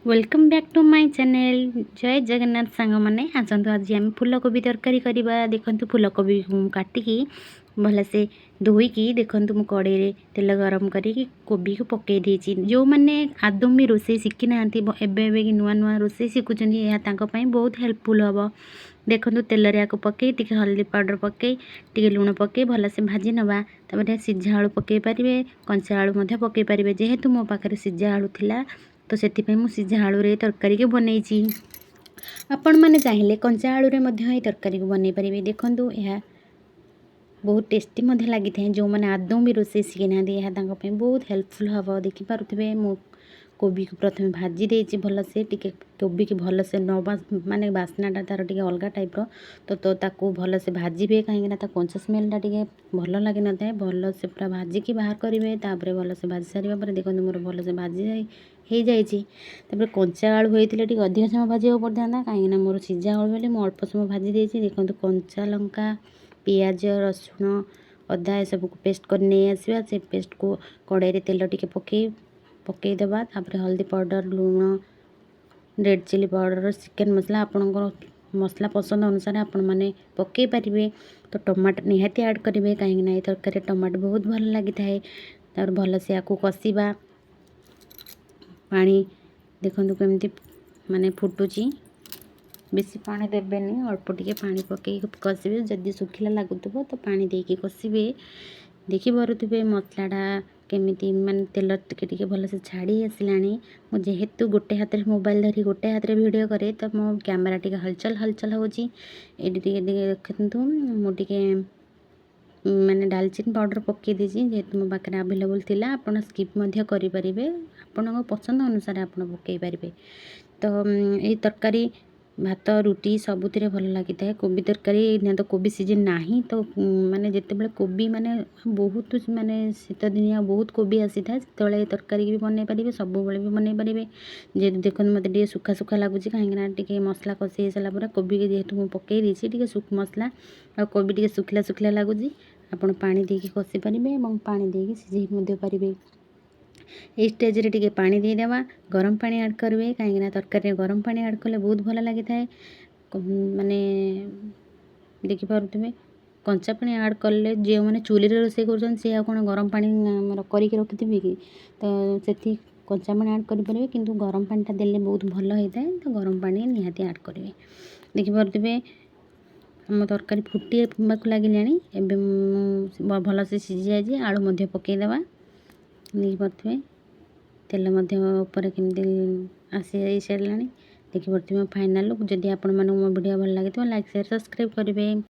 Welcome back to my channel जय जगन्नाथ सांग मैंने आसतु आज आम फूलकोबी तरकारी करवा। देखो फूलकोबी काटिकी भलसे धोईकी देखूँ मु कड़े तेल गरम करी कोबी को पकई देती। जो मैंने आदौ भी रोसे शिखी ना एवं नुआ नुआ रोसे शिखुं यह बहुत हेल्पफुल हम। देखो तेल या पकई टी हल्दी पाउडर पकई टी लुण पकई भलसे भाजी नवा सिझा आलू पकई पारे कंचा आलू पकई पारे। जेहेतु मो पाखे सिझा आलू थिला तो से सिझा आलू रे तरकारी को बनई। आपण मैंने चाहिए कंचा आलू रे तरकारी को बनई पारे। देखो यह बहुत टेस्टी लगी था। जो मैंने आदौ भी रोसे शिखी ना बहुत हेल्पफुल हम। देखिपे मो कोबी को प्रथम भाजी देती भलसे टी कोबी की भलसे न माने बास्नाटा तार टे अलग टाइप तो ताकू भलसे भाजबे कहीं कंचा स्मेलटा टे भल लगे न था। भलसे पूरा भाजिकी बाहर करेंगे तापर भलसे भाजी सारे देखो मोर भलसे भाजी हो जाए। कंचा आलू होते टे अधिक समय भाजा पड़ता कहीं मोर सिझा आलू बोले मुझे अल्प समय भाजी देती। देखो कंचा लंका पियाज रसुण अदा ये सब पेस्ट कर नहीं आसवा। से पेस्ट को कड़ाई तेल टिके पकई देवा तापर हल्दी पाउडर लुण red chilli powder chicken masala आपणकर मसला पसंद अनुसार आपण मैंने पकई पारे। तो टमाटर निहाती ऐड करेंगे कहीं ये तरकारी टमाटर बहुत भल लगी थाए। तार भलसे या कषा पानी देखो केमती माने फुटुची बेसी पानी देवेनि अल्प टिके पानी पकई कषे। जदि सुखिला लगुव तो पानी देकी कषे। देखी पारे मसलाटा केमिति माने तेल टिके भलसे छाड़ी आसला। जेहेतु गोटे हाथ में मोबाइल धरी गोटे हाथ में वीडियो करे तो मो कैमेरा टिके हलचल हलचल होची। ये देखु मुझे मैंने दालचीनी पाउडर पकई देती जेहेतु मो पाखे आवेलेबल थिला। आपण स्किप करें आपण पसंद अनुसार आप पकई पारे। तो ये तरकारी भात रुटी सबुतिर भल लगी था। कोबी तरकारी ना तो कोबी सीजन ना तो माने जिते बड़े कोबी माने बहुत माने शीत दिनिया बहुत कोबी आसी था से तरकारी भी बनई पारे सब भी बनई पारे। जे देखो मत सुखा सुखा लगुच कहीं मसला कषि सारापर कोबी के जेहेतु मुझे पकई देती सुख मसला और कोबी टे सुखिला सुखिला लगुच आपड़ पानी देकी कषि पारे और पानी देकी सिझे पारे। ये स्टेज रे टिके पानी देदेवा गरम पानी ऐड करेंगे कहीं तरकारी गरम पानी ऐड कले बहुत भल लगी था। माने देखिपे कंचा पानी ऐड कले जो मैंने चूल्हे रोसे कर कौन गरम पानी करके रखी कि तो से कंचा पानी ऐड करेंगे किंतु गरम पानीटा देले बहुत भल होता है। तो गरम पानी निहाती ऐड करेंगे। देखिपे आम तरकारी फुटी लगे भल से सीझी जाए आलू पकईदेवा। देखिपे तेल उपर केमती आसी सारा देखिपे फाइनाल लुक। जदि आपण मानक मो वीडियो भल लगे लाइक शेयर सब्सक्राइब करेंगे।